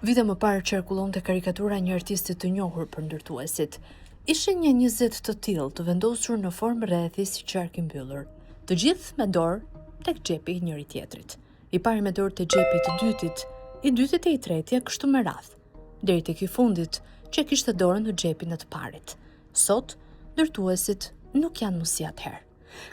Vite më parë qarkullonte karikatura një artisti të njohur për ndërtuesit. Ishte një 20 të tillë të vendosur në formë rrethi si qark i mbyllur. Të gjithë me dorë tek xhepi i njëri tjetrit. I pari me dorë te xhepi i të dytit, i dytit e i tretja kështu me radhë, deri tek i fundit që kishte dorën në xhepin e të parit. Sot, ndërtuesit nuk janë më si atëherë.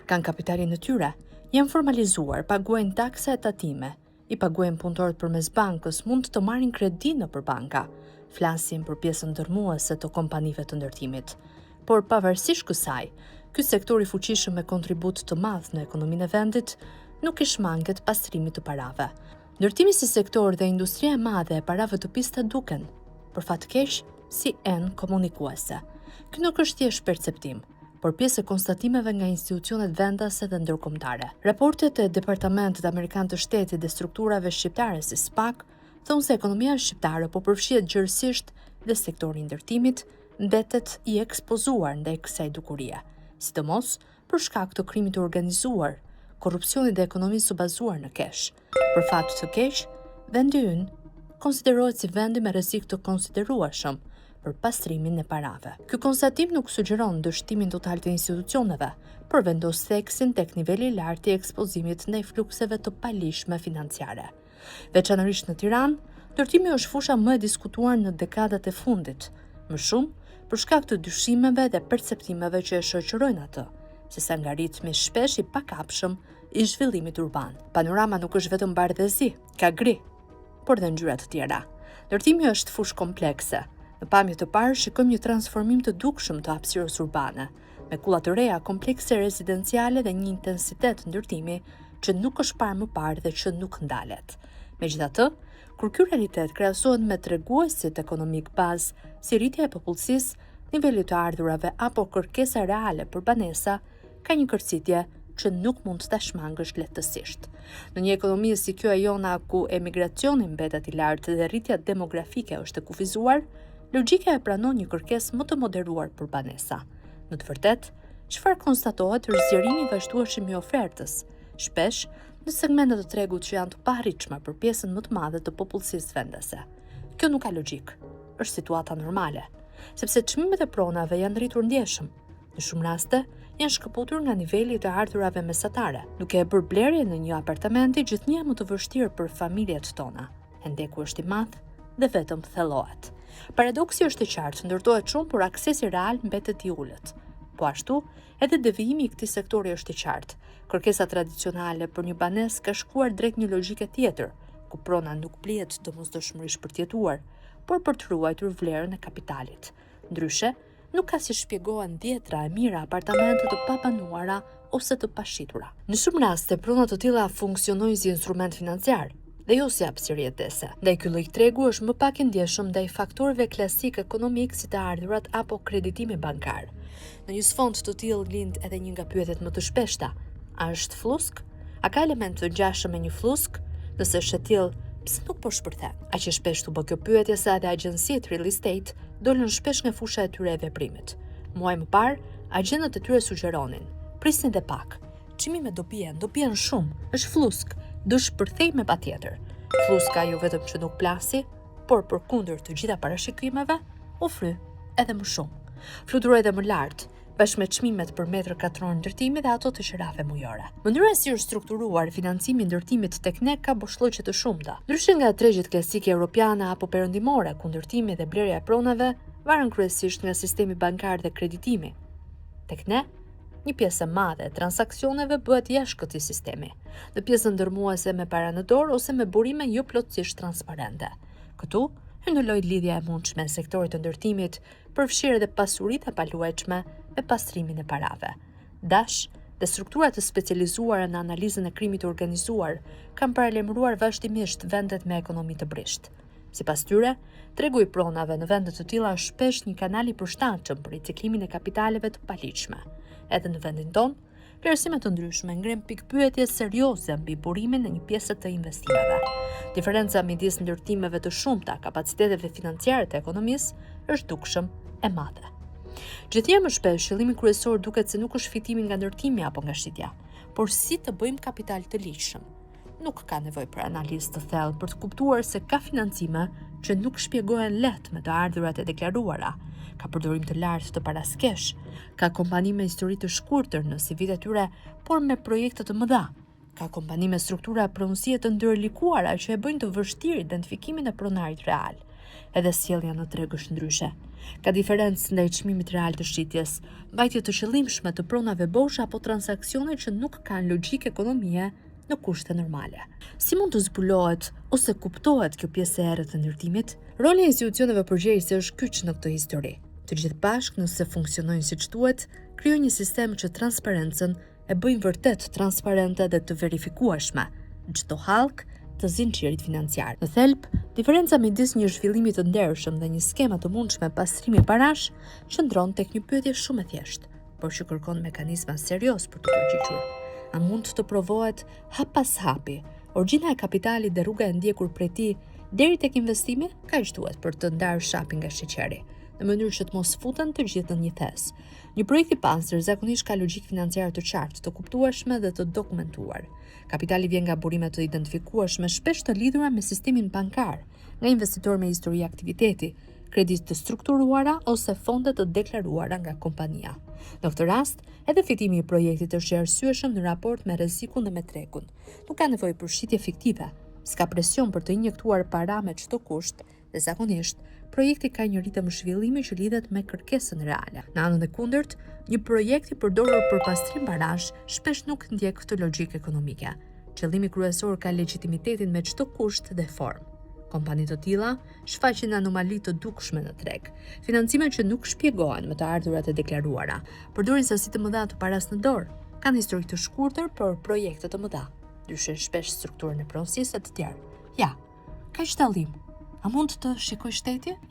Kanë kapitalin e tyre, janë formalizuar, paguajnë taksa e tatime, i paguajnë punëtorët përmes bankës, mund të marrin kredi nëpër banka, flasin për pjesën ndërmuese të kompanive të ndërtimit. Por pavarësisht kësaj, ky sektor i fuqishëm me kontribut të madh në ekonominë e vendit nuk i shmanget pastrimit të parave. Ndërtimi si sektor dhe industria e madhe e parave të pista duken, për fat keq, si enë komunikuese. Ky nuk është thjesht perceptim, por pjesë e konstatimeve nga institucionet vendase dhe ndërkombëtare. Raportet e Departamentit Amerikan të Shtetit dhe strukturave shqiptare si SPAK thonë se ekonomia shqiptare po përfshihet gjërësisht dhe sektori i ndërtimit mbetet i ekspozuar ndaj kësaj dukurie, sidomos për shkak të krimit të organizuar, korrupsionit dhe ekonomisë së bazuar në kesh. Për fat të keq, vendi ynë konsiderohet si vendi me rrezik të konsiderueshëm për pastrimin e parave. Ky konstatim nuk sugjeron dështimin total të institucioneve, por vendos theksin tek niveli i lartë i ekspozimit ndaj flukseve të palishme financiare. Veçanërisht në Tiranë, ndërtimi është fusha më e diskutuar në dekadat e fundit, më shumë për shkak të dyshimeve dhe perceptimeve që e shoqërojnë atë, sesa nga ritmi shpesh i pakapshëm i zhvillimit urban. Panorama nuk është vetëm bardhëzi, ka gri, por dhe ngjyra të tjera. Ndërtimi është fushë komplekse. Në pamje të parë shikojmë një transformim të dukshëm të hapësirës urbane, me kulla të reja, komplekse rezidenciale dhe një intensitet ndërtimi që nuk është parë më parë dhe që nuk ndalet. Megjithatë, kur ky realitet krahasohet me treguesit ekonomik bazë, si rritja e popullsisë, niveli të ardhurave apo kërkesa reale për banesa, ka një kërcitje që nuk mund të shmangësh lehtësisht. Në një ekonomi si kjo e jona ku emigracioni mbetet i lartë dhe rritja demografike është e kufizuar, logjika e pranon një kërkesë më të moderuar për banesa. Në të vërtetë, çfarë konstatohet është zgjerimi i vazhdueshëm i ofertës, shpesh në segmente të tregut që janë të paarritshme për pjesën më të madhe të popullsisë vendase. Kjo nuk ka logjik, është situata normale, sepse çmimet e pronave janë rritur ndjeshëm. Në shumë raste, janë shkëputur nga niveli të ardhurave mesatare, duke e bërë blerjen në një apartamenti gjithnjë më të vështirë për familjet tona. Hendeku është i madh dhe vetëm thellohet. Paradoksi është i qartë, ndërtohet shumë, por aksesi real mbetet i ulët. Po ashtu, edhe devijimi i këtij sektori është i qartë. Kërkesa tradicionale për një banesë ka shkuar drejt një logjike tjetër, ku prona nuk blihet domosdoshmërisht për të jetuar, por për të ruajtur vlerën e kapitalit. Ndryshe, nuk ka si shpjegohen dhjetra e mira apartamente të pabanuara ose të pashitura. Në shumë raste, prona të tilla funksionojnë si instrument financiar, dhe jo si hapësirë jetese. Ndaj ky lloj tregu është më pak i ndjeshëm ndaj faktorëve klasik ekonomik si të ardhurat apo kreditimi bankar. Në një sfond të tillë lind edhe një nga pyetjet më të shpeshta: a është flusk? A ka element të ngjashëm me një flusk? Nëse është e tillë, pse nuk po shpërthen? Aq e shpesh u bë kjo pyetje sa edhe agjencitë real estate dolën shpesh nga fusha e tyre e veprimit. Muaj më parë, agjentët e tyre sugjeronin: prisni dhe pak. Çmimet do bien shumë, është flusk. Do shpërthej me patjetër. Fluska jo vetëm që nuk plasi, por përkundër të gjitha parashikimeve, ofri edhe më shumë. Fluturoi edhe më lart, bashkë me çmimet për metër katror ndërtimi dhe ato të qerave mujore. Mënyra si është strukturuar financimi i ndërtimit tek ne ka boshllëqe të shumta. Ndryshe nga tregjet klasike europiane apo perëndimore, ku ndërtimi dhe blerja e pronave varen kryesisht nga sistemi bankar dhe kreditimi. Tek ne, një pjesë e madhe e transaksioneve bëhet jashtë këtij sistemi, në pjesën ndërmuese me para në dorë ose me burime jo plotësisht transparente. Këtu hyn në lojë lidhja e mundshme e sektorit të ndërtimit, përfshirë edhe pasuritë e paluajtshme me pastrimin e parave. Dash dhe strukturat të specializuara në analizën e krimit të organizuar kanë paralajmëruar vazhdimisht vendet me ekonomi të brisht. Sipas tyre, tregu i pronave në vende të tilla është shpesh një kanal i përshtatshëm për riciklimin e kapitaleve të paligjshme. Edhe në vendin tonë, vlerësime të ndryshme ngren pikpyetje serioze mbi burimin në një pjesë të investimeve. Diferenca midis ndërtimeve të shumta, kapaciteteve financiare të ekonomisë është dukshëm e madhe. Gjithnjë më shpesh qëllimi kryesor duket se nuk është fitimi nga ndërtimi apo nga shitja, por si të bëjmë kapital të ligjshëm. nuk ka nevojë për analizë të thellë për të kuptuar se ka financime që nuk shpjegohen lehtë me të ardhurat e deklaruara, ka përdorim të lartë të paraskesh, ka kompani me histori të shkurtër në CV-t e tyre, por me projekte të mëdha, ka kompani me struktura pronësie të ndërlikuara që e bëjnë të vështirë identifikimin e pronarit real. Edhe sjellja në treg është ndryshe. Ka diferencë ndaj çmimit real të shitjes, mbajtje të qëllimshme të pronave bosha apo transaksione që nuk kanë logjikë ekonomie në kushte normale. Si mund të zbulohet ose kuptohet kjo pjesë e errët të ndërtimit? Roli i institucioneve përgjegjëse është kyç në këtë histori. Të gjithë bashkë, nëse funksionojnë siç duhet, krijojnë një sistem që transparencën e bëjnë vërtet transparente dhe të verifikueshme çdo hallk të zinxhirit financiar. Në thelb, diferenca midis një zhvillimi të ndershëm dhe një skeme të mundshme pastrimi parash qëndron tek një pyetje shumë e thjeshtë, por që kërkon mekanizma serioz për të përgjigjur. A mund të provohet hap pas hapi, origjina e kapitalit dhe rruga e ndjekur prej tij deri tek investimi? Kaq duhet për të ndarë shapin nga sheqeri, në mënyrë që të mos futen të gjithë në një thes. Një projekt i pastër zakonisht ka logjikë financiare të qartë, të kuptueshme dhe të dokumentuar. Kapitali vjen nga burime të identifikueshme, shpesh të lidhura me sistemin bankar, nga investitor me histori aktiviteti, kreditë të strukturuara ose fonde të deklaruara nga kompania. Në këtë rast, edhe fitimi i projektit është i arsyeshëm në raport me rrezikun dhe me tregun. Nuk ka nevojë për shitje fiktive, s'ka presion për të injektuar para me çdo kusht, dhe zakonisht projekti ka një ritëm zhvillimi që lidhet me kërkesën reale. Në anën e kundërt, një projekt i përdorur për pastrim parash shpesh nuk ndjek këtë logjikë ekonomike. Qëllimi kryesor ka legjitimitetin me çdo kusht dhe formë. Kompani të tilla shfaqin anomali të dukshme në treg, financime që nuk shpjegohen me të ardhurat e deklaruara, përdorin sasi të mëdha të paras në dorë, kanë histori të shkurtër për projekte të mëdha, ndryshe shpesh strukturën e pronësisë të tjerë. Ja, kaq dallim. A mund të shikoj shteti?